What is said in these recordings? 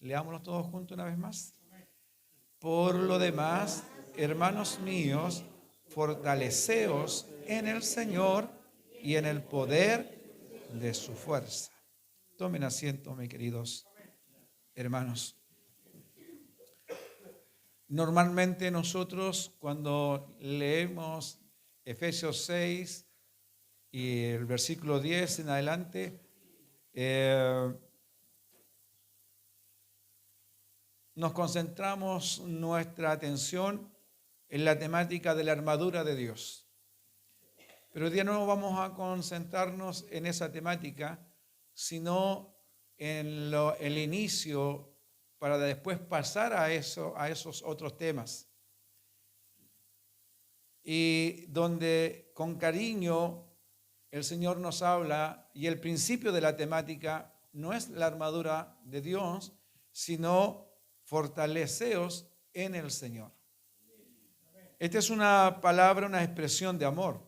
Leámoslos todos juntos una vez más. Por lo demás, hermanos míos, fortaleceos en el Señor y en el poder de su fuerza. Tomen asiento, mis queridos hermanos. Normalmente nosotros cuando leemos Efesios 6 y el versículo 10 en adelante, nos concentramos nuestra atención en la temática de la armadura de Dios. Pero hoy día no vamos a concentrarnos en esa temática, sino en el inicio para después pasar a esos otros temas. Y donde con cariño el Señor nos habla y el principio de la temática no es la armadura de Dios, sino fortaleceos en el Señor. Esta es una palabra, una expresión de amor.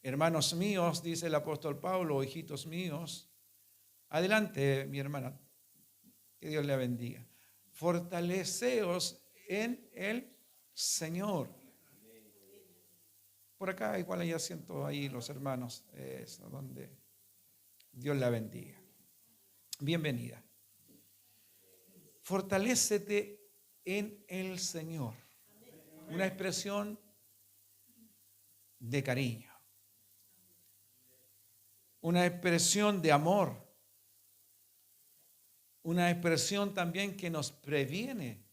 Hermanos míos, dice el apóstol Pablo, hijitos míos, adelante, mi hermana, que Dios le bendiga. Fortaleceos en el Señor. Por acá igual hay asiento ahí los hermanos, eso, donde Dios la bendiga. Bienvenida. Fortalécete en el Señor. Una expresión de cariño. Una expresión de amor. Una expresión también que nos previene.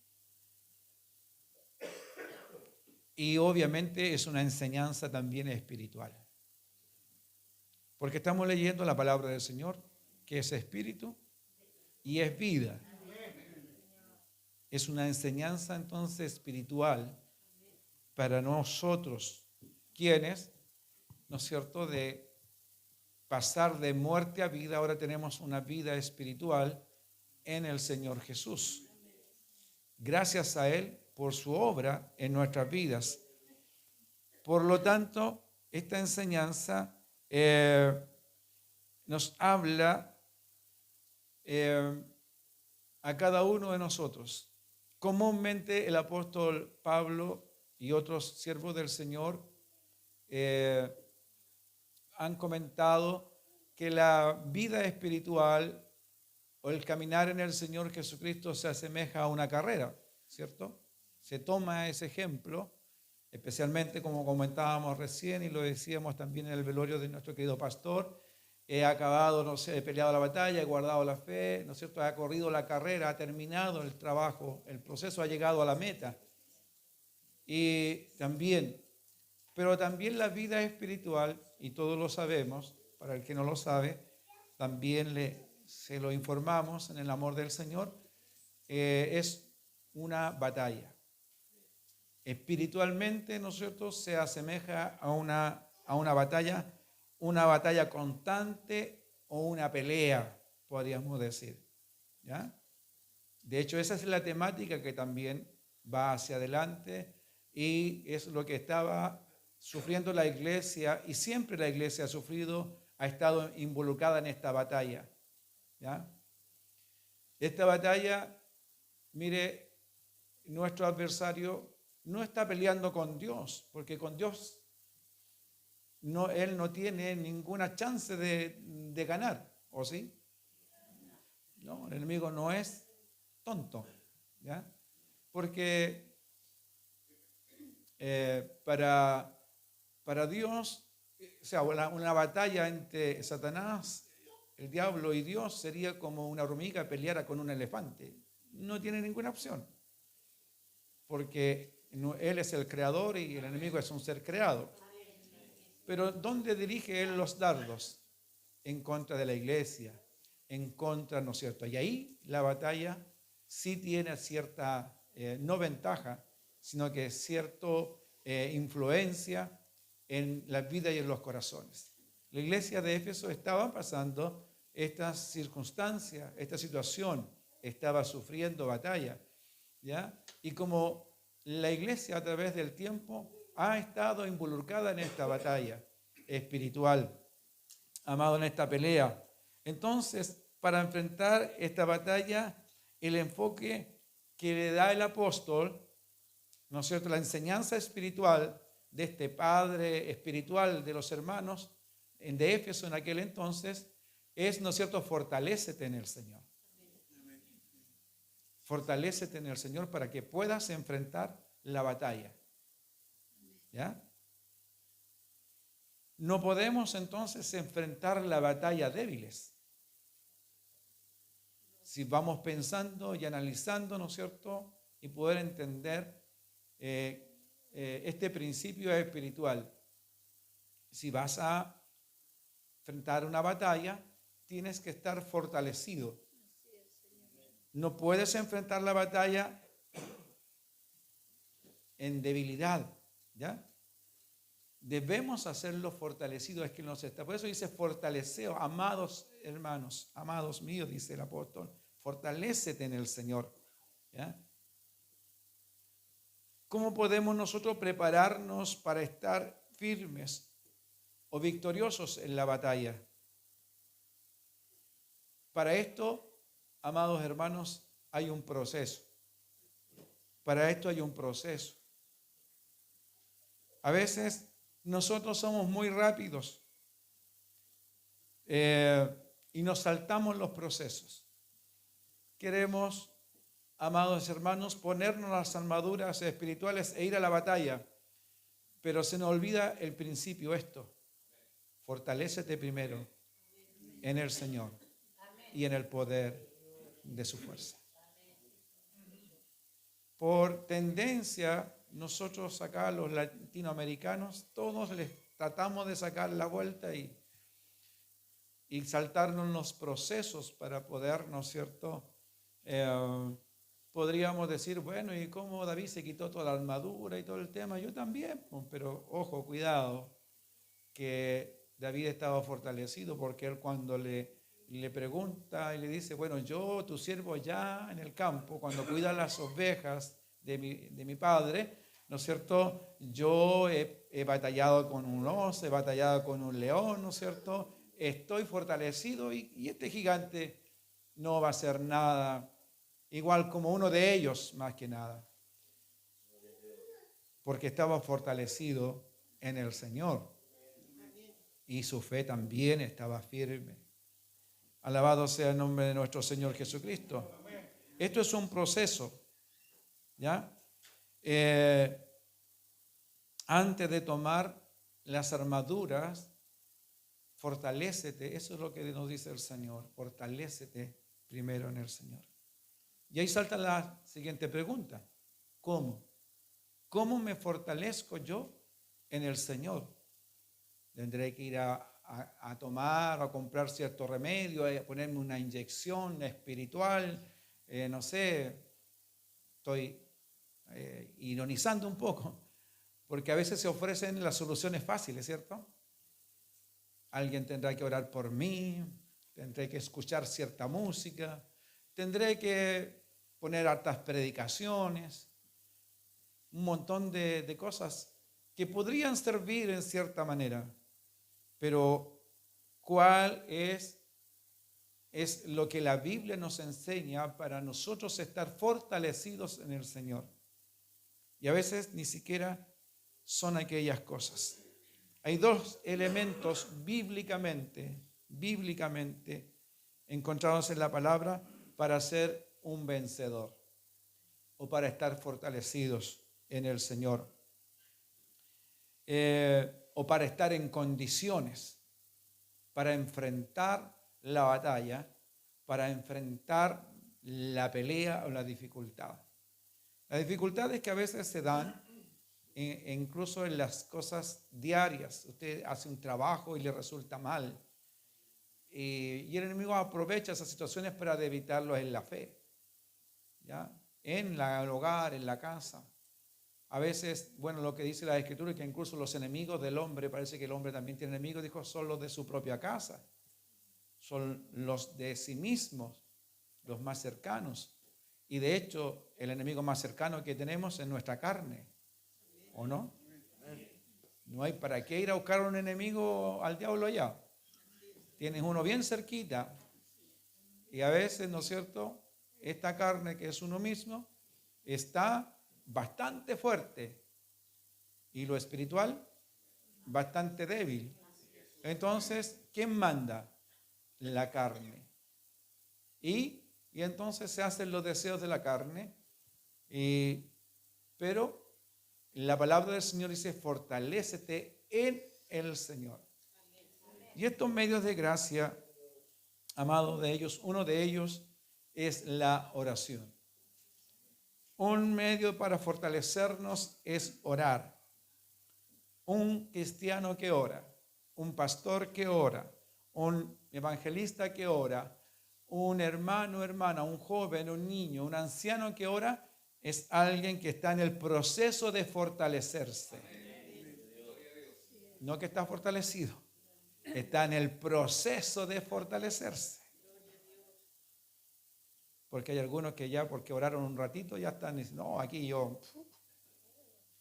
Y obviamente es una enseñanza también espiritual. Porque estamos leyendo la palabra del Señor, que es espíritu y es vida. Es una enseñanza entonces espiritual para nosotros, quienes, ¿no es cierto?, de pasar de muerte a vida, ahora tenemos una vida espiritual en el Señor Jesús. Gracias a Él por su obra en nuestras vidas. Por lo tanto, esta enseñanza nos habla a cada uno de nosotros. Comúnmente el apóstol Pablo y otros siervos del Señor han comentado que la vida espiritual o el caminar en el Señor Jesucristo se asemeja a una carrera, ¿cierto? Se toma ese ejemplo, especialmente como comentábamos recién y lo decíamos también en el velorio de nuestro querido pastor. He acabado, no sé, he peleado la batalla, he guardado la fe, ¿no es cierto? Ha corrido la carrera, ha terminado el trabajo, el proceso ha llegado a la meta. Y también, pero también la vida espiritual, y todos lo sabemos, para el que no lo sabe, también se lo informamos en el amor del Señor, es una batalla. Espiritualmente, ¿no es cierto?, se asemeja a una batalla constante o una pelea, podríamos decir. ¿Ya? De hecho, esa es la temática que también va hacia adelante y es lo que estaba sufriendo la iglesia y siempre la iglesia ha estado involucrada en esta batalla. ¿Ya? Esta batalla, mire, nuestro adversario no está peleando con Dios, porque con Dios él no tiene ninguna chance de ganar, ¿o sí? No, el enemigo no es tonto, ¿ya? Porque para Dios, o sea, una batalla entre Satanás, el diablo y Dios sería como una hormiga peleara con un elefante. No tiene ninguna opción, porque él es el creador y el enemigo es un ser creado. Pero ¿dónde dirige él los dardos? En contra de la iglesia, en contra, ¿no es cierto? Y ahí la batalla sí tiene cierta, no ventaja, sino que cierta influencia en la vida y en los corazones. La iglesia de Éfeso estaba pasando estas circunstancias, esta situación, estaba sufriendo batalla, ¿ya? Y como la iglesia a través del tiempo ha estado involucrada en esta batalla espiritual, amado, en esta pelea, entonces para enfrentar esta batalla, el enfoque que le da el apóstol, ¿no es cierto?, la enseñanza espiritual de este padre espiritual de los hermanos de Éfeso en aquel entonces, es, ¿no es cierto?, fortalécete en el Señor. Fortalécete en el Señor para que puedas enfrentar la batalla. ¿Ya? No podemos entonces enfrentar la batalla débiles. Si vamos pensando y analizando, ¿no es cierto?, y poder entender este principio espiritual. Si vas a enfrentar una batalla, tienes que estar fortalecido. No puedes enfrentar la batalla en debilidad, ¿ya? Debemos hacerlo fortalecido, es que nos está. Por eso dice fortaleceos, amados hermanos, amados míos, dice el apóstol, fortalécete en el Señor, ¿ya? ¿Cómo podemos nosotros prepararnos para estar firmes o victoriosos en la batalla? Para esto, amados hermanos, hay un proceso. Para esto hay un proceso. A veces nosotros somos muy rápidos y nos saltamos los procesos. Queremos, amados hermanos, ponernos las armaduras espirituales e ir a la batalla, pero se nos olvida el principio esto. Fortalécete primero en el Señor y en el poder de su fuerza. Por tendencia, nosotros acá, los latinoamericanos, todos les tratamos de sacar la vuelta y saltarnos los procesos para poder, ¿no es cierto? Podríamos decir, bueno, ¿y cómo David se quitó toda la armadura y todo el tema? Yo también, pero ojo, cuidado, que David estaba fortalecido porque él cuando le pregunta y le dice, bueno, yo, tu siervo ya en el campo, cuando cuida las ovejas de mi padre, ¿no es cierto? Yo he batallado con un oso, he batallado con un león, ¿no es cierto? Estoy fortalecido y este gigante no va a hacer nada, igual como uno de ellos, más que nada, porque estaba fortalecido en el Señor y su fe también estaba firme. Alabado sea el nombre de nuestro Señor Jesucristo. Esto es un proceso, ¿ya? Antes de tomar las armaduras, fortalécete. Eso es lo que nos dice el Señor. Fortalécete primero en el Señor. Y ahí salta la siguiente pregunta. ¿Cómo? ¿Cómo me fortalezco yo en el Señor? Tendré que ir a tomar o a comprar cierto remedio, a ponerme una inyección espiritual, no sé, estoy ironizando un poco, porque a veces se ofrecen las soluciones fáciles, ¿cierto? Alguien tendrá que orar por mí, tendré que escuchar cierta música, tendré que poner hartas predicaciones, un montón de cosas que podrían servir en cierta manera. Pero, ¿cuál es lo que la Biblia nos enseña para nosotros estar fortalecidos en el Señor? Y a veces ni siquiera son aquellas cosas. Hay dos elementos bíblicamente encontrados en la palabra para ser un vencedor o para estar fortalecidos en el Señor. O para estar en condiciones para enfrentar la batalla, para enfrentar la pelea o la dificultad. Las dificultades que a veces se dan, incluso en las cosas diarias. Usted hace un trabajo y le resulta mal. Y el enemigo aprovecha esas situaciones para debilitarlos en la fe, ¿ya? En el hogar, en la casa. A veces, bueno, lo que dice la Escritura es que incluso los enemigos del hombre, parece que el hombre también tiene enemigos, dijo, son los de su propia casa, son los de sí mismos, los más cercanos. Y de hecho, el enemigo más cercano que tenemos es nuestra carne, ¿o no? No hay para qué ir a buscar un enemigo al diablo allá. Tienes uno bien cerquita, Y a veces, ¿no es cierto?, esta carne que es uno mismo está bastante fuerte y lo espiritual bastante débil. Entonces, ¿quién manda? La carne. Y entonces se hacen los deseos de la carne, pero la palabra del Señor dice, fortalécete en el Señor. Y estos medios de gracia, amados de ellos, uno de ellos es la oración. Un medio para fortalecernos es orar. Un cristiano que ora, un pastor que ora, un evangelista que ora, un hermano, hermana, un joven, un niño, un anciano que ora, es alguien que está en el proceso de fortalecerse. No que está fortalecido, está en el proceso de fortalecerse. Porque hay algunos que ya, porque oraron un ratito, ya están diciendo, no, aquí yo,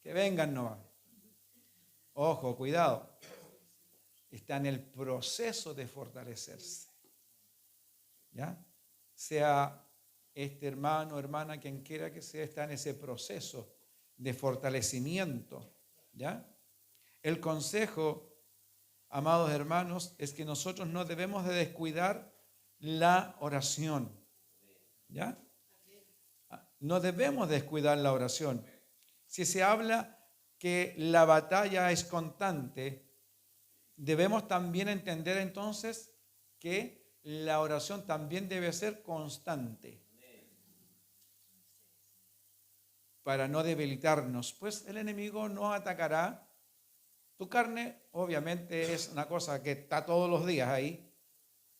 que vengan nomás. Ojo, cuidado. Está en el proceso de fortalecerse. ¿Ya? Sea este hermano, hermana, quien quiera que sea, está en ese proceso de fortalecimiento. ¿Ya? El consejo, amados hermanos, es que nosotros no debemos de descuidar la oración. ¿Ya? No debemos descuidar la oración. Si se habla que la batalla es constante, debemos también entender entonces que la oración también debe ser constante para no debilitarnos, pues el enemigo no atacará. Tu carne obviamente es una cosa que está todos los días ahí,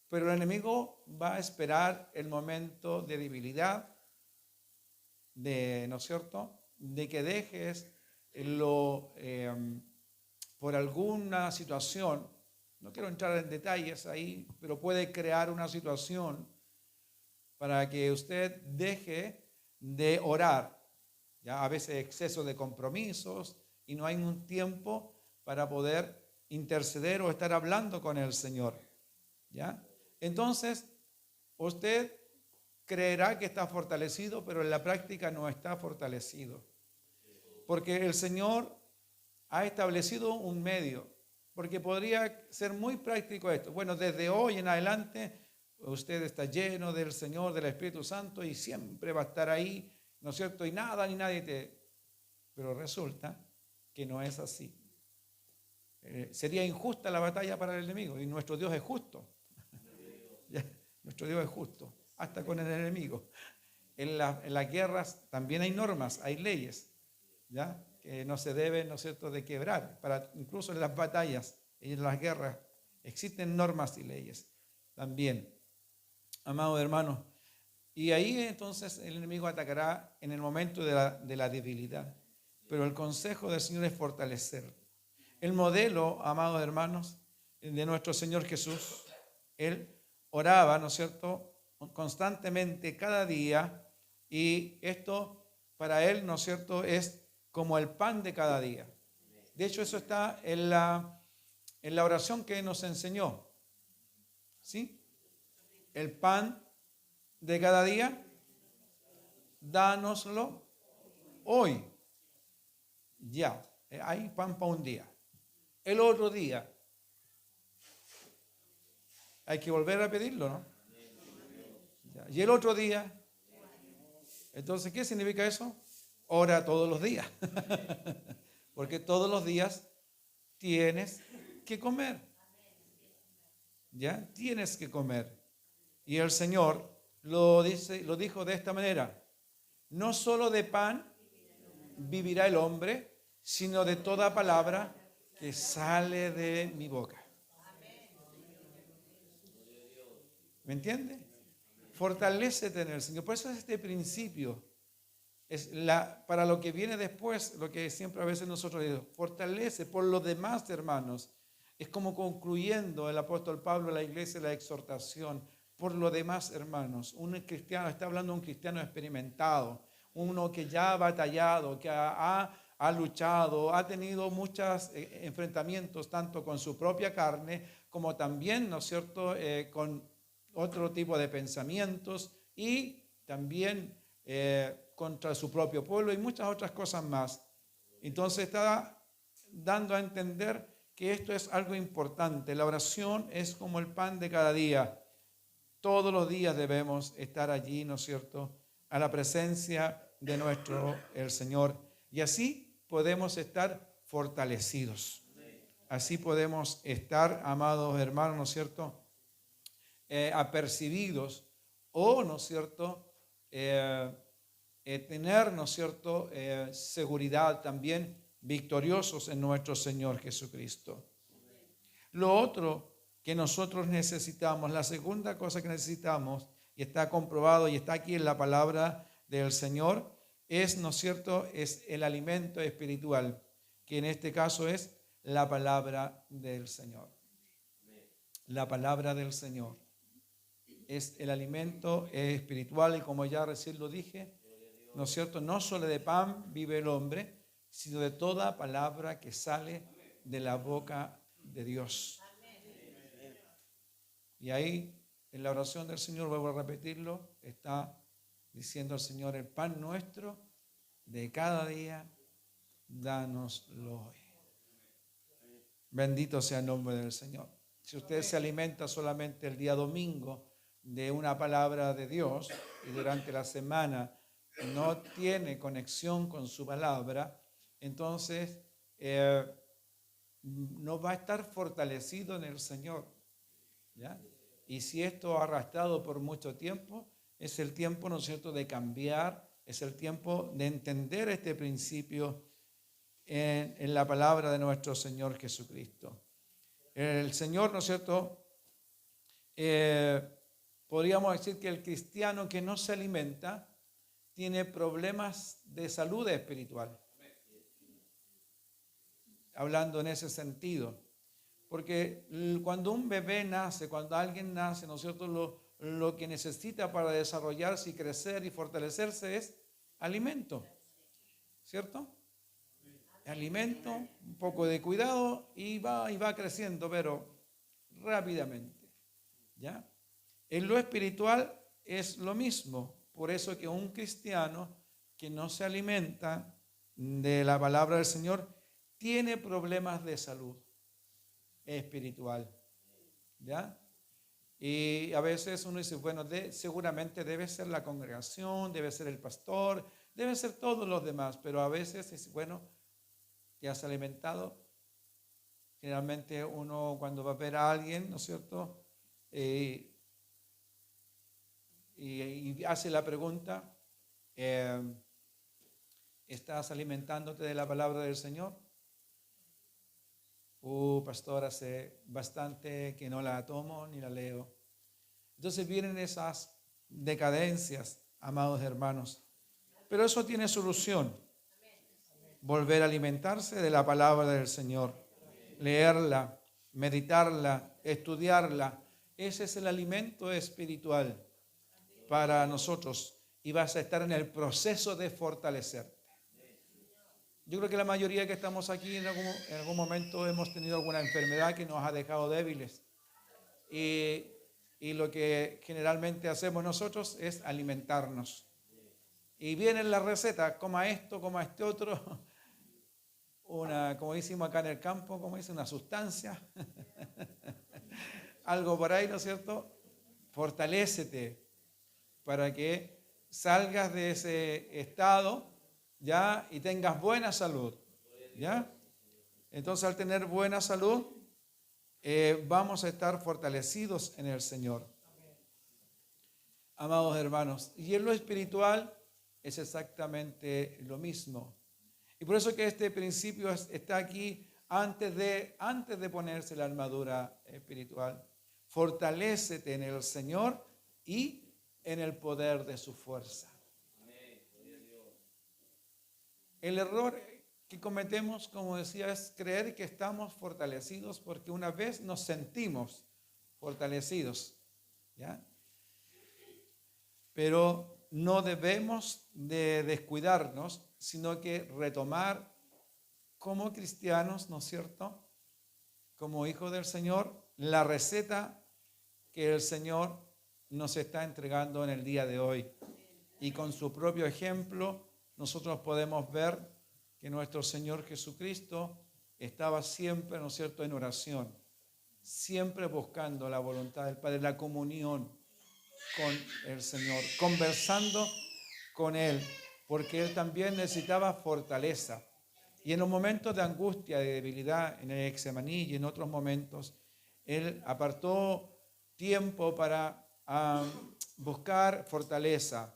pero el enemigo va a esperar el momento de debilidad, ¿no es cierto?, de que dejes por alguna situación, no quiero entrar en detalles ahí, pero puede crear una situación para que usted deje de orar. Ya a veces exceso de compromisos y no hay un tiempo para poder interceder o estar hablando con el Señor. ¿Ya? Entonces, usted creerá que está fortalecido, pero en la práctica no está fortalecido. Porque el Señor ha establecido un medio, porque podría ser muy práctico esto. Bueno, desde hoy en adelante usted está lleno del Señor, del Espíritu Santo y siempre va a estar ahí, ¿no es cierto? Y nada ni nadie te... Pero resulta que no es así. Sería injusta la batalla para el enemigo y nuestro Dios es justo. Nuestro Dios es justo, hasta con el enemigo. En las guerras también hay normas, hay leyes, ¿ya?, que no se deben, ¿no es cierto?, de quebrar. Incluso en las batallas y en las guerras existen normas y leyes también, amados hermanos. Y ahí entonces el enemigo atacará en el momento de la debilidad. Pero el consejo del Señor es fortalecer. El modelo, amados hermanos, de nuestro Señor Jesús, Él oraba, ¿no es cierto?, constantemente cada día, y esto para Él, ¿no es cierto?, es como el pan de cada día. De hecho, eso está en la oración que nos enseñó. ¿Sí? El pan de cada día, dánoslo hoy. Ya, hay pan para un día. El otro día, hay que volver a pedirlo, ¿no? Ya. Y el otro día, entonces, ¿qué significa eso? Ora todos los días. Porque todos los días tienes que comer. ¿Ya? Tienes que comer. Y el Señor lo dijo de esta manera: no solo de pan vivirá el hombre, sino de toda palabra que sale de mi boca. ¿Me entiende? Fortalécete en el Señor. Por eso es este principio. Es para lo que viene después, lo que siempre a veces nosotros decimos, fortalece por los demás, hermanos. Es como concluyendo el apóstol Pablo a la iglesia la exhortación. Por lo demás, hermanos, un cristiano, está hablando de un cristiano experimentado, uno que ya ha batallado, que ha luchado, ha tenido muchos enfrentamientos, tanto con su propia carne, como también, ¿no es cierto?, con otro tipo de pensamientos y también contra su propio pueblo y muchas otras cosas más. Entonces está dando a entender que esto es algo importante. La oración es como el pan de cada día. Todos los días debemos estar allí, ¿no es cierto?, a la presencia de el Señor. Y así podemos estar fortalecidos. Así podemos estar, amados hermanos, ¿no es cierto?, apercibidos o, ¿no es cierto?, tener, ¿no es cierto?, seguridad también, victoriosos en nuestro Señor Jesucristo. Lo otro que nosotros necesitamos, la segunda cosa que necesitamos, y está comprobado y está aquí en la palabra del Señor, es, ¿no es cierto?, es el alimento espiritual, que en este caso es la palabra del Señor. La palabra del Señor es el alimento espiritual y como ya recién lo dije, ¿no es cierto?, no solo de pan vive el hombre, sino de toda palabra que sale de la boca de Dios. Y ahí, en la oración del Señor, vuelvo a repetirlo, está diciendo el Señor, el pan nuestro de cada día, dánoslo hoy. Bendito sea el nombre del Señor. Si usted se alimenta solamente el día domingo de una palabra de Dios y durante la semana no tiene conexión con su palabra, entonces no va a estar fortalecido en el Señor, ¿ya? Y si esto ha arrastrado por mucho tiempo, es el tiempo, ¿no es cierto?, de cambiar, es el tiempo de entender este principio en la palabra de nuestro Señor Jesucristo. El Señor, ¿no es cierto?, podríamos decir que el cristiano que no se alimenta tiene problemas de salud espiritual. Hablando en ese sentido. Porque cuando un bebé nace, cuando alguien nace, ¿no es cierto?, lo que necesita para desarrollarse y crecer y fortalecerse es alimento, ¿cierto? Alimento, un poco de cuidado y va creciendo, pero rápidamente, ¿ya? En lo espiritual es lo mismo, por eso que un cristiano que no se alimenta de la palabra del Señor tiene problemas de salud espiritual, ¿ya? Y a veces uno dice, bueno, seguramente debe ser la congregación, debe ser el pastor, deben ser todos los demás, pero a veces es, bueno, ¿te has alimentado? Generalmente uno cuando va a ver a alguien, ¿no es cierto?, y hace la pregunta, ¿estás alimentándote de la palabra del Señor? Pastor, hace bastante que no la tomo ni la leo. Entonces vienen esas decadencias, amados hermanos. Pero eso tiene solución. Volver a alimentarse de la palabra del Señor. Leerla, meditarla, estudiarla. Ese es el alimento espiritual para nosotros. Y vas a estar en el proceso de fortalecerte. Yo creo que la mayoría que estamos aquí en algún momento hemos tenido alguna enfermedad que nos ha dejado débiles. Y lo que generalmente hacemos nosotros es alimentarnos. Y viene la receta, coma esto, coma este otro. Como decimos acá en el campo, como dice, una sustancia. Algo por ahí, ¿no es cierto? Fortalécete para que salgas de ese estado, ¿ya? Y tengas buena salud, ¿ya? Entonces, al tener buena salud, vamos a estar fortalecidos en el Señor. Amados hermanos, y en lo espiritual es exactamente lo mismo. Y por eso que este principio está aquí antes de ponerse la armadura espiritual. Fortalécete en el Señor y en el poder de su fuerza. El error que cometemos, como decía, es creer que estamos fortalecidos porque una vez nos sentimos fortalecidos, ¿ya? Pero no debemos de descuidarnos, sino que retomar como cristianos, ¿no es cierto?, como hijos del Señor, la receta que el Señor nos está entregando en el día de hoy. Y con su propio ejemplo, nosotros podemos ver que nuestro Señor Jesucristo estaba siempre, ¿no es cierto?, en oración, siempre buscando la voluntad del Padre, la comunión con el Señor, conversando con Él, porque Él también necesitaba fortaleza. Y en los momentos de angustia, de debilidad, en el Getsemaní y en otros momentos, Él apartó tiempo para buscar fortaleza.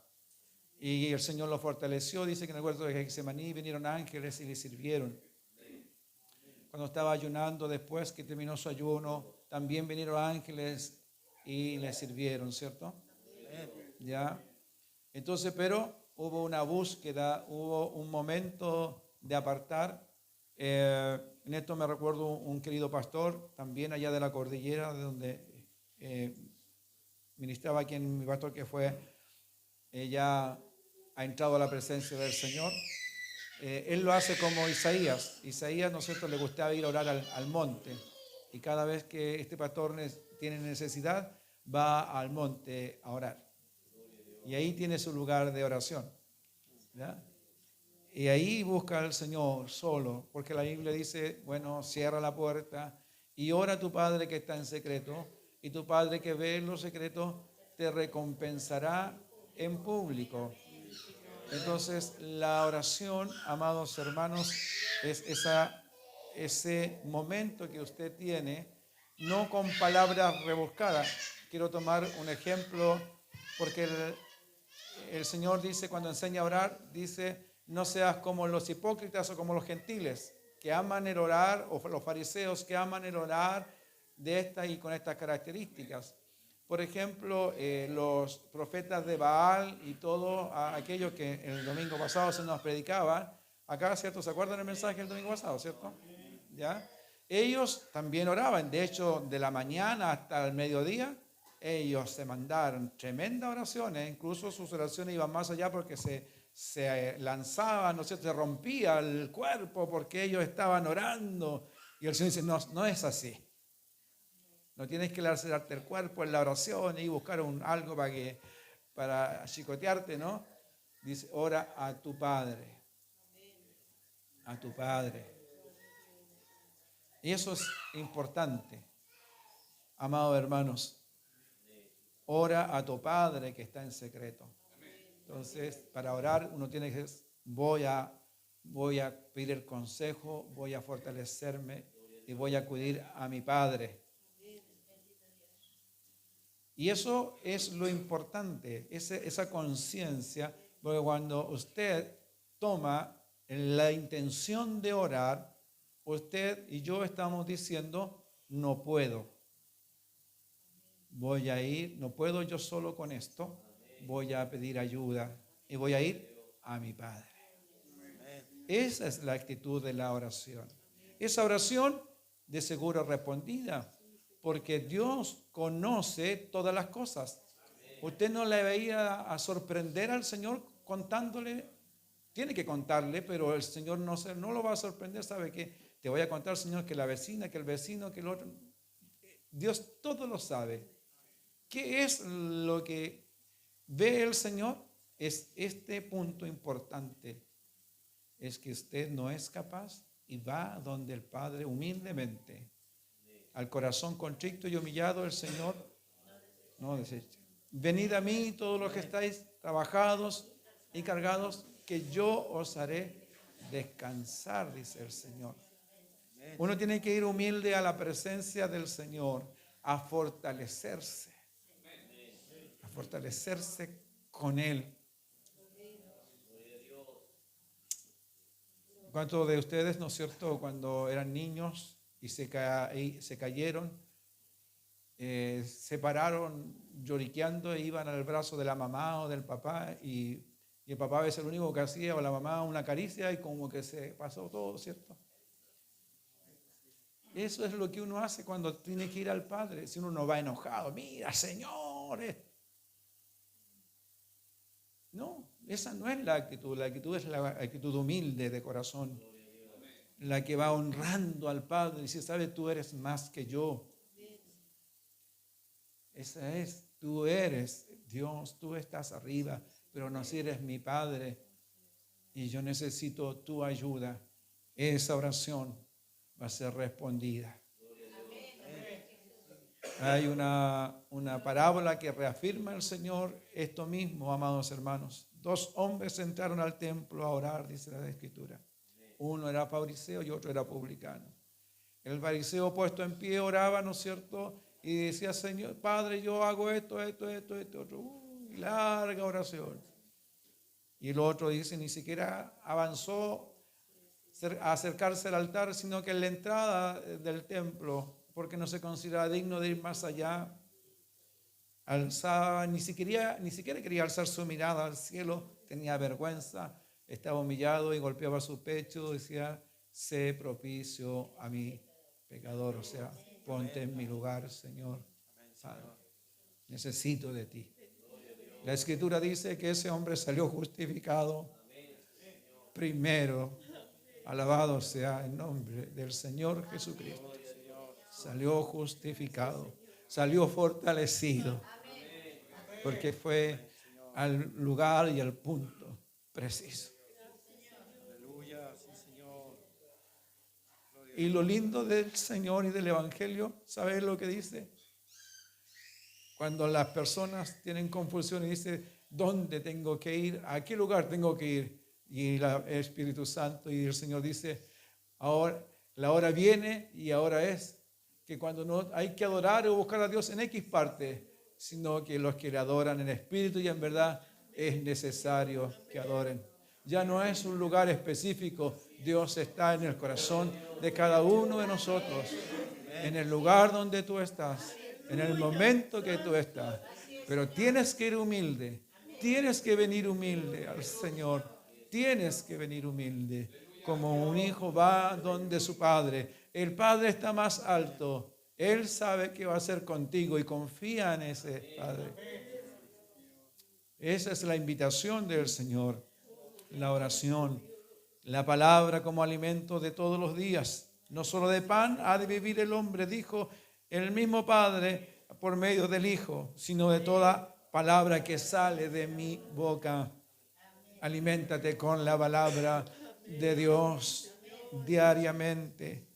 Y el Señor lo fortaleció. Dice que en el huerto de Getsemaní vinieron ángeles y le sirvieron. Cuando estaba ayunando, después que terminó su ayuno, también vinieron ángeles y le sirvieron, ¿cierto? ¿Ya? Entonces, pero hubo una búsqueda, hubo un momento de apartar. En esto me recuerdo un querido pastor, también allá de la cordillera, de donde ministraba quien mi pastor que fue, ya ha entrado a la presencia del Señor. Él lo hace como Isaías. Isaías, ¿no es cierto?, le gustaba ir a orar al monte. Y cada vez que este pastor tiene necesidad, va al monte a orar. Y ahí tiene su lugar de oración, ¿ya? Y ahí busca al Señor solo, porque la Biblia dice, bueno, cierra la puerta y ora a tu Padre que está en secreto, y tu Padre que ve en lo secreto te recompensará en público. Entonces, la oración, amados hermanos, es ese momento que usted tiene, no con palabras rebuscadas. Quiero tomar un ejemplo, porque el Señor dice, cuando enseña a orar, dice, no seas como los hipócritas o como los gentiles, que aman el orar, o los fariseos que aman el orar de estas y con estas características. Por ejemplo, los profetas de Baal y todos aquellos que el domingo pasado se nos predicaban, acá, ¿cierto? ¿Se acuerdan el mensaje del domingo pasado, cierto? ¿Ya? Ellos también oraban, de hecho, de la mañana hasta el mediodía, ellos se mandaron tremendas oraciones, incluso sus oraciones iban más allá porque se lanzaban, ¿no es cierto?, se rompía el cuerpo porque ellos estaban orando. Y el Señor dice, no, no es así. No tienes que lacerarte el cuerpo en la oración y buscar algo para chicotearte, ¿no? Dice, ora a tu Padre. A tu Padre. Y eso es importante, amados hermanos. Ora a tu Padre que está en secreto. Entonces, para orar uno tiene que decir, voy a pedir el consejo, voy a fortalecerme y voy a acudir a mi Padre. Y eso es lo importante, esa conciencia, porque cuando usted toma la intención de orar, usted y yo estamos diciendo, no puedo. Voy a ir, no puedo yo solo con esto, voy a pedir ayuda y voy a ir a mi Padre. Esa es la actitud de la oración. Esa oración de seguro respondida, porque Dios conoce todas las cosas. Usted no le veía a sorprender al Señor contándole, tiene que contarle, pero el Señor no lo va a sorprender. ¿Sabe qué? Te voy a contar, Señor, que la vecina, que el vecino, que el otro. Dios todo lo sabe. ¿Qué es lo que ve el Señor? Es este punto importante. Es que usted no es capaz y va donde el Padre humildemente. Al corazón contrito y humillado el Señor no desecha. Venid a mí todos los que estáis trabajados y cargados, que yo os haré descansar, dice el Señor. Uno tiene que ir humilde a la presencia del Señor, a fortalecerse con Él. ¿Cuántos de ustedes, no es cierto, cuando eran niños y se cayeron, se pararon lloriqueando e iban al brazo de la mamá o del papá y el papá a veces lo único que hacía, o la mamá una caricia y como que se pasó todo, ¿cierto? Eso es lo que uno hace cuando tiene que ir al Padre. Si uno no va enojado, mira, señores. No, esa no es la actitud. La actitud es la actitud humilde de corazón. La que va honrando al Padre y dice, ¿sabes? Tú eres más que yo. Esa es. Tú eres Dios, tú estás arriba, pero no si eres mi Padre y yo necesito tu ayuda. Esa oración va a ser respondida. Hay una parábola que reafirma el Señor esto mismo, amados hermanos. 2 hombres entraron al templo a orar, dice la Escritura. Uno era fariseo y otro era publicano. El fariseo puesto en pie oraba, ¿no es cierto? Y decía, Señor, Padre, yo hago esto, otro. Larga oración. Y el otro dice, ni siquiera avanzó a acercarse al altar, sino que en la entrada del templo, porque no se consideraba digno de ir más allá, alzaba, ni siquiera quería alzar su mirada al cielo, tenía vergüenza, estaba humillado y golpeaba su pecho, decía, sé propicio a mi pecador, o sea, ponte en mi lugar, Señor. Padre, necesito de ti. La Escritura dice que ese hombre salió justificado primero. Alabado sea el nombre del Señor Jesucristo. Salió justificado, salió fortalecido, porque fue al lugar y al punto preciso. Y lo lindo del Señor y del Evangelio, ¿sabes lo que dice? Cuando las personas tienen confusión y dicen, ¿dónde tengo que ir? ¿A qué lugar tengo que ir? Y el Espíritu Santo y el Señor dice, ahora la hora viene y ahora es que cuando no hay que adorar o buscar a Dios en X parte, sino que los que le adoran en espíritu y en verdad es necesario que adoren. Ya no es un lugar específico, Dios está en el corazón de cada uno de nosotros, en el lugar donde tú estás, en el momento que tú estás. Pero tienes que ir humilde, tienes que venir humilde al Señor, tienes que venir humilde, como un hijo va donde su padre. El padre está más alto, él sabe qué va a hacer contigo y confía en ese padre. Esa es la invitación del Señor, la oración, la palabra como alimento de todos los días. No solo de pan ha de vivir el hombre, dijo el mismo Padre por medio del Hijo, sino de toda palabra que sale de mi boca. Aliméntate con la palabra de Dios diariamente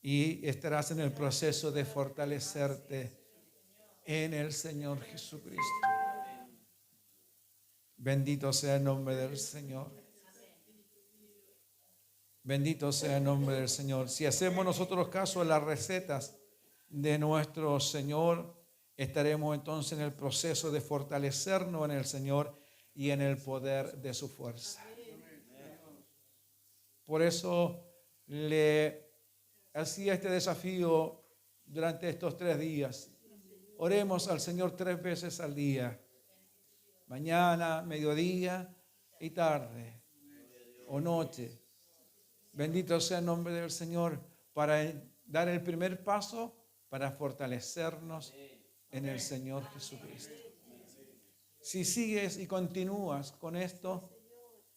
y estarás en el proceso de fortalecerte en el Señor Jesucristo. Bendito sea el nombre del Señor. Bendito sea el nombre del Señor. Si hacemos nosotros caso a las recetas de nuestro Señor, estaremos entonces en el proceso de fortalecernos en el Señor y en el poder de su fuerza. Por eso le hacía este desafío durante estos 3 días. Oremos al Señor 3 veces al día. Mañana, mediodía y tarde o noche. Bendito sea el nombre del Señor para dar el primer paso para fortalecernos en el Señor Jesucristo. Si sigues y continúas con esto,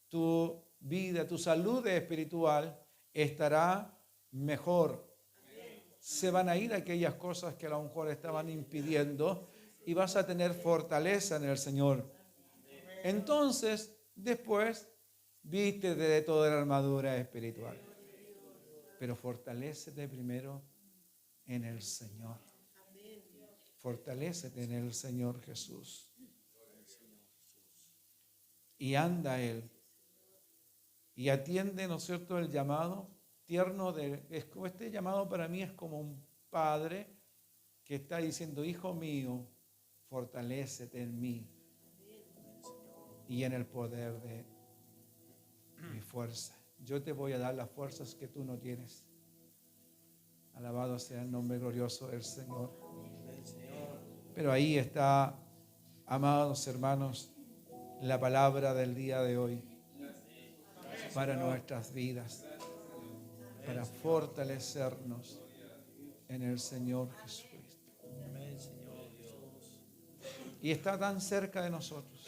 tu vida, tu salud espiritual estará mejor. Se van a ir aquellas cosas que a lo mejor estaban impidiendo y vas a tener fortaleza en el Señor. Entonces, después, vístete de toda la armadura espiritual. Pero fortalécete primero en el Señor. Fortalécete en el Señor Jesús. Y anda Él. Y atiende, ¿no es cierto?, el llamado tierno de... Este llamado para mí es como un padre que está diciendo, hijo mío, fortalécete en mí y en el poder de mi fuerza. Yo te voy a dar las fuerzas que tú no tienes. Alabado sea el nombre glorioso del Señor. Pero ahí está, amados hermanos, la palabra del día de hoy para nuestras vidas, para fortalecernos en el Señor Jesucristo. Y está tan cerca de nosotros,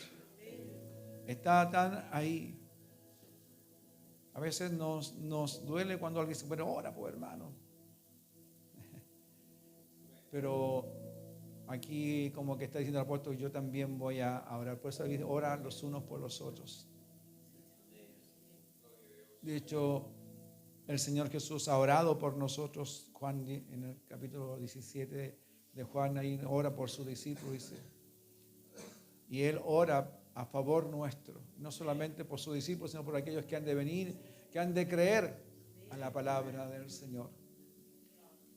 está tan ahí. A veces nos duele cuando alguien dice, bueno, ora, pues hermano. Pero Aquí como que está diciendo el apóstol, yo también voy a orar. Por eso oran los unos por los otros. De hecho, el Señor Jesús ha orado por nosotros. Juan, en el capítulo 17 de Juan, ahí ora por su discípulo, dice. Y Él ora a favor nuestro, no solamente por sus discípulos, sino por aquellos que han de venir, que han de creer a la palabra del Señor.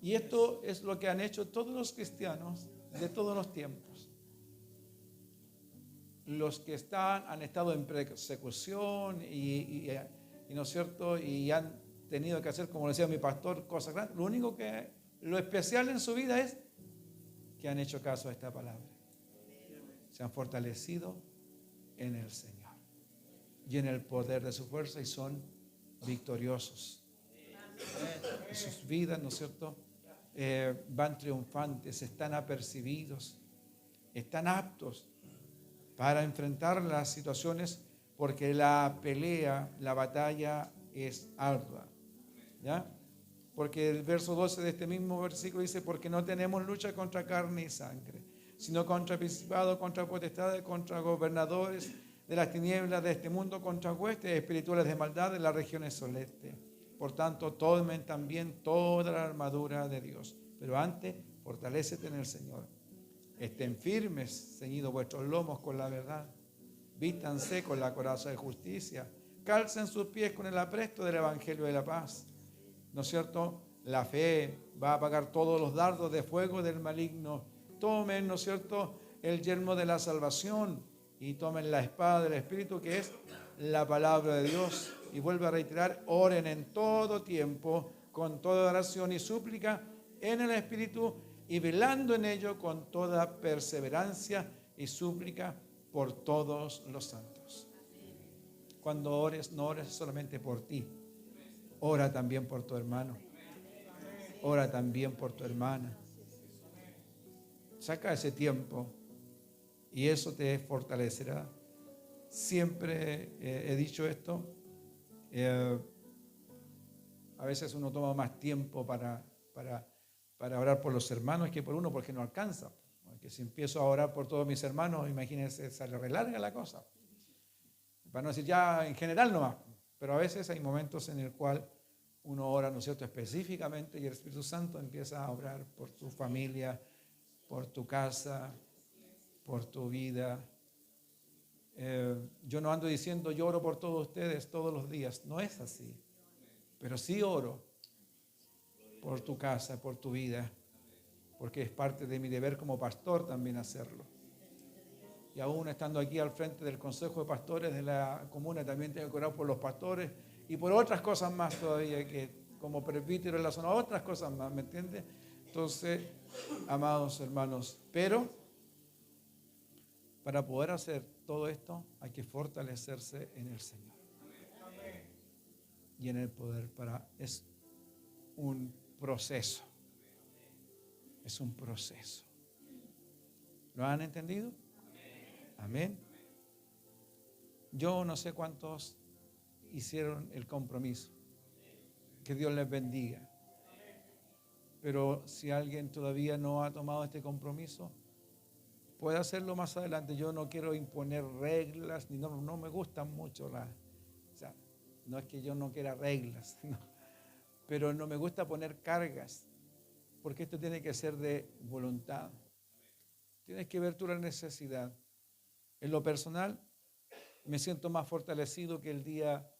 Y esto es lo que han hecho todos los cristianos de todos los tiempos. Los que han estado en persecución y ¿no es cierto? Y han tenido que hacer, como decía mi pastor, cosas grandes. Lo especial en su vida es que han hecho caso a esta palabra. Se han fortalecido en el Señor y en el poder de su fuerza y son victoriosos. En sus vidas, ¿no es cierto? Van triunfantes, están apercibidos, están aptos para enfrentar las situaciones porque la pelea, la batalla es ardua. ¿Ya? Porque el verso 12 de este mismo versículo dice, porque no tenemos lucha contra carne y sangre, sino contra principados, contra potestades, contra gobernadores de las tinieblas de este mundo, contra huestes espirituales de maldad de las regiones celestes. Por tanto, tomen también toda la armadura de Dios. Pero antes, fortalécete en el Señor. Estén firmes, ceñidos vuestros lomos con la verdad. Vístanse con la coraza de justicia. Calcen sus pies con el apresto del evangelio de la paz. ¿No es cierto? La fe va a apagar todos los dardos de fuego del maligno. Tomen, ¿no es cierto?, el yelmo de la salvación y tomen la espada del Espíritu, que es la palabra de Dios. Y vuelve a reiterar, oren en todo tiempo, con toda oración y súplica en el Espíritu, y velando en ello con toda perseverancia y súplica por todos los santos. Cuando ores, no ores solamente por ti. Ora también por tu hermano. Ora también por tu hermana. Saca ese tiempo y eso te fortalecerá. Siempre he dicho esto. A veces uno toma más tiempo para orar por los hermanos que por uno, porque no alcanza. Porque si empiezo a orar por todos mis hermanos, imagínense, se relarga la cosa. Para no decir ya en general nomás. Pero a veces hay momentos en el cual uno ora, ¿no es cierto?, específicamente, y el Espíritu Santo empieza a orar por tu familia, por tu casa, por tu vida. Yo no ando diciendo yo oro por todos ustedes todos los días, no es así, pero sí oro por tu casa, por tu vida, porque es parte de mi deber como pastor también hacerlo. Y aún estando aquí al frente del Consejo de Pastores de la comuna, también tengo que orar por los pastores y por otras cosas más todavía, que como presbítero en la zona, otras cosas más, ¿me entiendes? Entonces, amados hermanos, pero para poder hacer todo esto hay que fortalecerse en el Señor y en el poder. Es un proceso. Es un proceso. ¿Lo han entendido? Amén. Yo no sé cuántos hicieron el compromiso. Que Dios les bendiga. Pero si alguien todavía no ha tomado este compromiso, puede hacerlo más adelante. Yo no quiero imponer reglas, ni no me gustan mucho o sea, no es que yo no quiera reglas, no, pero no me gusta poner cargas, porque esto tiene que ser de voluntad. Tienes que ver tú la necesidad. En lo personal, me siento más fortalecido que el día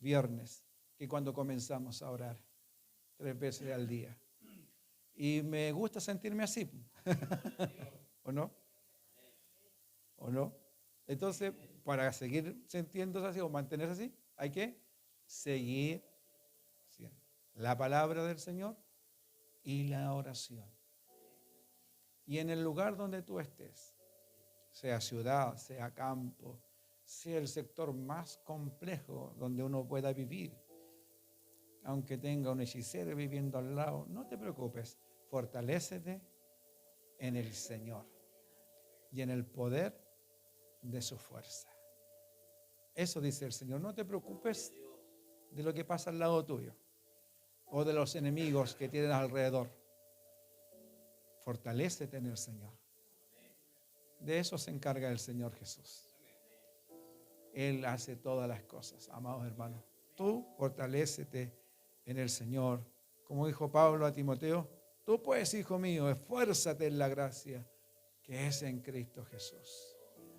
viernes, que cuando comenzamos a orar 3 veces al día. Y me gusta sentirme así. ¿O no? ¿O no? Entonces, para seguir sintiéndose así o mantenerse así, hay que seguir siendo la palabra del Señor y la oración. Y en el lugar donde tú estés, sea ciudad, sea campo, sea el sector más complejo donde uno pueda vivir, aunque tenga un hechicero viviendo al lado, no te preocupes, fortalécete en el Señor y en el poder de su fuerza. Eso dice el Señor. No te preocupes de lo que pasa al lado tuyo o de los enemigos que tienes alrededor. Fortalécete en el Señor De eso se encarga el Señor Jesús. Él hace todas las cosas, amados hermanos. Tú fortalécete en el Señor. Como dijo Pablo a Timoteo, tú pues, hijo mío, esfuérzate en la gracia que es en Cristo Jesús.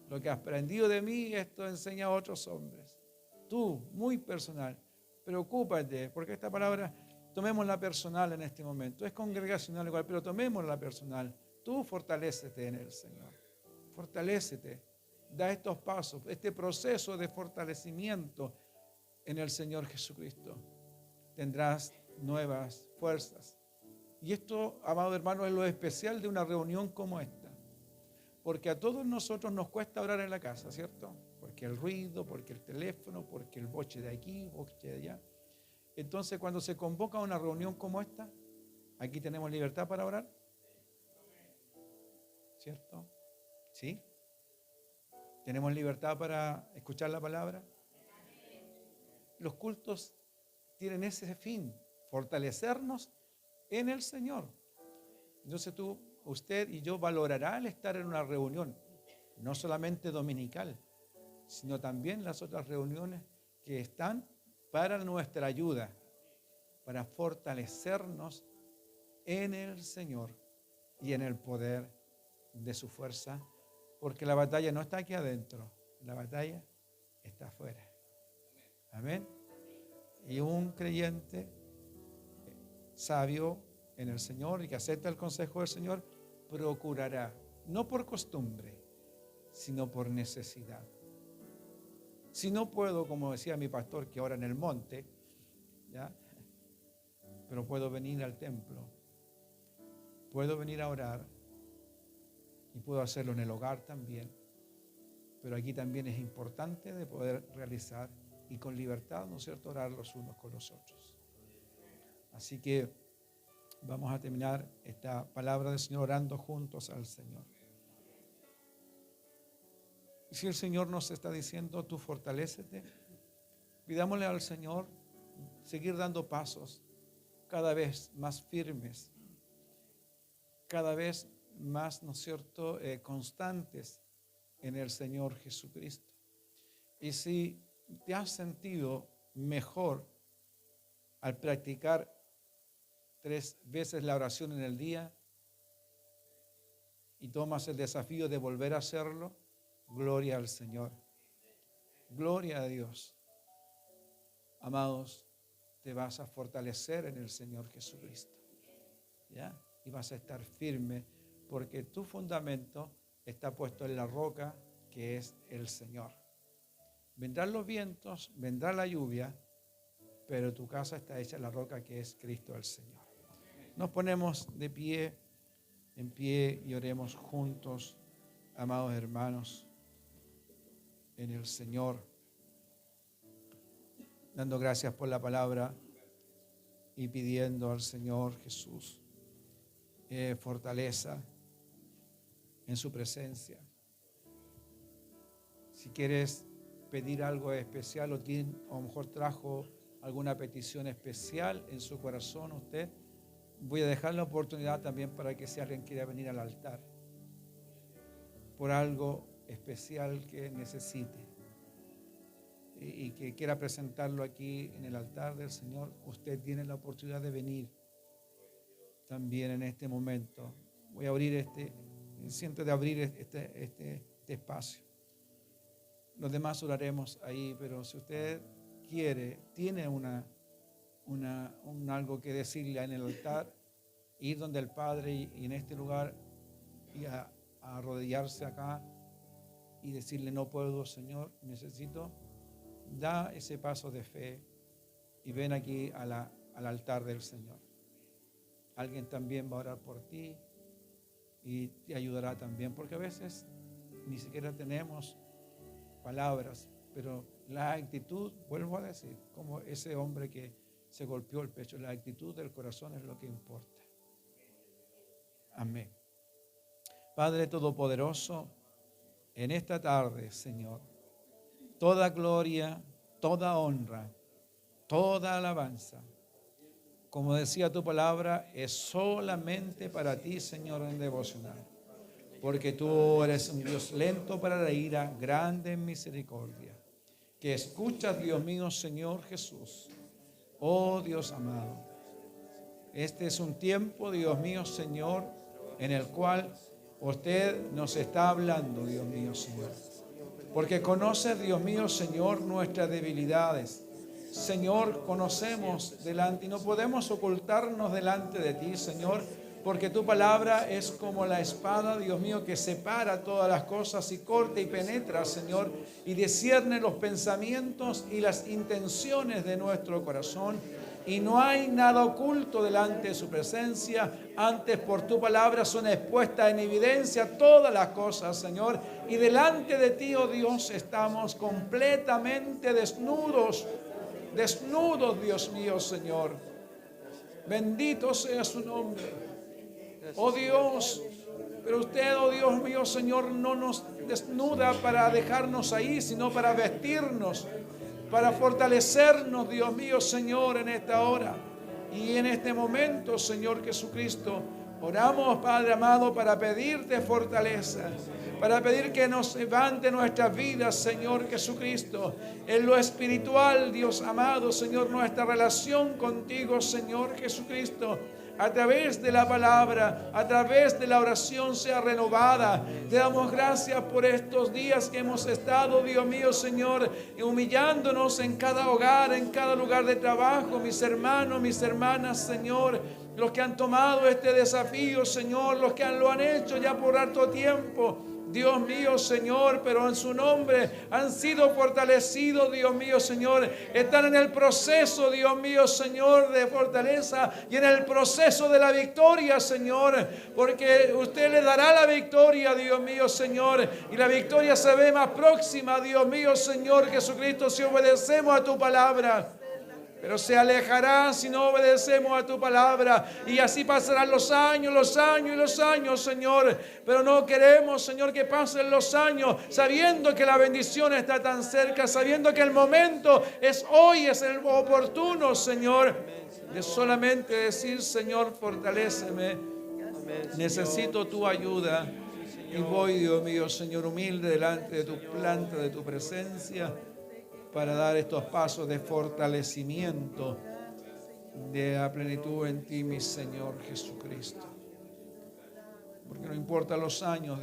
Lo que has aprendido de mí, esto enseña a otros hombres. Tú, muy personal, preocúpate, porque esta palabra, tomémosla personal en este momento. Es congregacional igual, pero tomémosla personal. Tú fortalécete en el Señor. Fortalécete. Da estos pasos, este proceso de fortalecimiento en el Señor Jesucristo. Tendrás nuevas fuerzas. Y esto, amado hermano, es lo especial de una reunión como esta. Porque a todos nosotros nos cuesta orar en la casa, ¿cierto? Porque el ruido, porque el teléfono, porque el boche de aquí, boche de allá. Entonces, cuando se convoca una reunión como esta, aquí tenemos libertad para orar, ¿cierto? ¿Sí? ¿Tenemos libertad para escuchar la palabra? Los cultos tienen ese fin, fortalecernos en el Señor. Entonces usted y yo valorará el estar en una reunión, no solamente dominical, sino también las otras reuniones que están para nuestra ayuda, para fortalecernos en el Señor y en el poder de su fuerza, porque la batalla no está aquí adentro, la batalla está afuera. Amén. Y un creyente sabio en el Señor y que acepta el consejo del Señor, procurará, no por costumbre, sino por necesidad. Si no puedo, como decía mi pastor, que ora en el monte, ¿ya? Pero puedo venir al templo, puedo venir a orar y puedo hacerlo en el hogar también. Pero aquí también es importante de poder realizar y con libertad, ¿no es cierto?, orar los unos con los otros. Así que vamos a terminar esta palabra del Señor orando juntos al Señor. Y si el Señor nos está diciendo, tú fortalécete, pidámosle al Señor seguir dando pasos cada vez más firmes, cada vez más, ¿no es cierto?, constantes en el Señor Jesucristo. Y si te has sentido mejor al practicar 3 veces la oración en el día y tomas el desafío de volver a hacerlo, gloria al Señor. Gloria a Dios. Amados, te vas a fortalecer en el Señor Jesucristo. ¿Ya? Y vas a estar firme porque tu fundamento está puesto en la roca que es el Señor. Vendrán los vientos, vendrá la lluvia, pero tu casa está hecha en la roca que es Cristo el Señor. Nos ponemos de pie, en pie y oremos juntos, amados hermanos, en el Señor, dando gracias por la palabra y pidiendo al Señor Jesús fortaleza en su presencia. Si quieres pedir algo especial o a lo mejor trajo alguna petición especial en su corazón usted, voy a dejar la oportunidad también para que si alguien quiera venir al altar por algo especial que necesite y que quiera presentarlo aquí en el altar del Señor, usted tiene la oportunidad de venir también en este momento. Voy a abrir siento de abrir este espacio. Los demás oraremos ahí, pero si usted quiere, tiene algo que decirle en el altar, ir donde el Padre y en este lugar y a arrodillarse acá y decirle, no puedo, Señor, necesito, da ese paso de fe y ven aquí al altar del Señor. Alguien también va a orar por ti y te ayudará también, porque a veces ni siquiera tenemos palabras, pero la actitud, vuelvo a decir, como ese hombre que se golpeó el pecho, la actitud del corazón es lo que importa. Amén. Padre Todopoderoso, en esta tarde, Señor, toda gloria, toda honra, toda alabanza, como decía tu palabra, es solamente para ti, Señor, en devocional. porque tú eres un Dios lento para la ira, grande en misericordia, que escuchas, Dios mío, Señor Jesús. Oh Dios amado, este es un tiempo, Dios mío, Señor, en el cual usted nos está hablando, Dios mío, Señor. Porque conoce, Dios mío, Señor, nuestras debilidades. Señor, conocemos delante y no podemos ocultarnos delante de ti, Señor, porque tu palabra es como la espada, Dios mío, que separa todas las cosas y corta y penetra, Señor, y discierne los pensamientos y las intenciones de nuestro corazón. Y no hay nada oculto delante de su presencia. Antes por tu palabra son expuestas en evidencia todas las cosas, Señor. Y delante de ti, oh Dios, estamos completamente desnudos. Desnudos, Dios mío, Señor. Bendito sea su nombre. Oh Dios, pero usted, oh Dios mío, Señor, no nos desnuda para dejarnos ahí, sino para vestirnos, para fortalecernos, Dios mío, Señor, en esta hora y en este momento, Señor Jesucristo. Oramos, Padre amado, para pedirte fortaleza, para pedir que nos levante nuestras vidas, Señor Jesucristo, en lo espiritual, Dios amado, Señor, nuestra relación contigo, Señor Jesucristo, a través de la palabra, a través de la oración sea renovada. Te damos gracias por estos días que hemos estado, Dios mío, Señor, humillándonos en cada hogar, en cada lugar de trabajo, mis hermanos, mis hermanas, Señor, los que han tomado este desafío, Señor, los que lo han hecho ya por harto tiempo. Dios mío, Señor, pero en su nombre han sido fortalecidos, Dios mío, Señor. Están en el proceso, Dios mío, Señor, de fortaleza y en el proceso de la victoria, Señor, porque usted le dará la victoria, Dios mío, Señor, y la victoria se ve más próxima, Dios mío, Señor Jesucristo, si obedecemos a tu palabra. Pero se alejará si no obedecemos a tu palabra. Y así pasarán los años y los años, Señor. Pero no queremos, Señor, que pasen los años sabiendo que la bendición está tan cerca, sabiendo que el momento es hoy, es el oportuno, Señor. De solamente decir, Señor, fortaléceme. Necesito tu ayuda. Y voy, Dios mío, Señor, humilde delante de tu planta, de tu presencia, para dar estos pasos de fortalecimiento de la plenitud en ti, mi Señor Jesucristo. Porque no importa los años,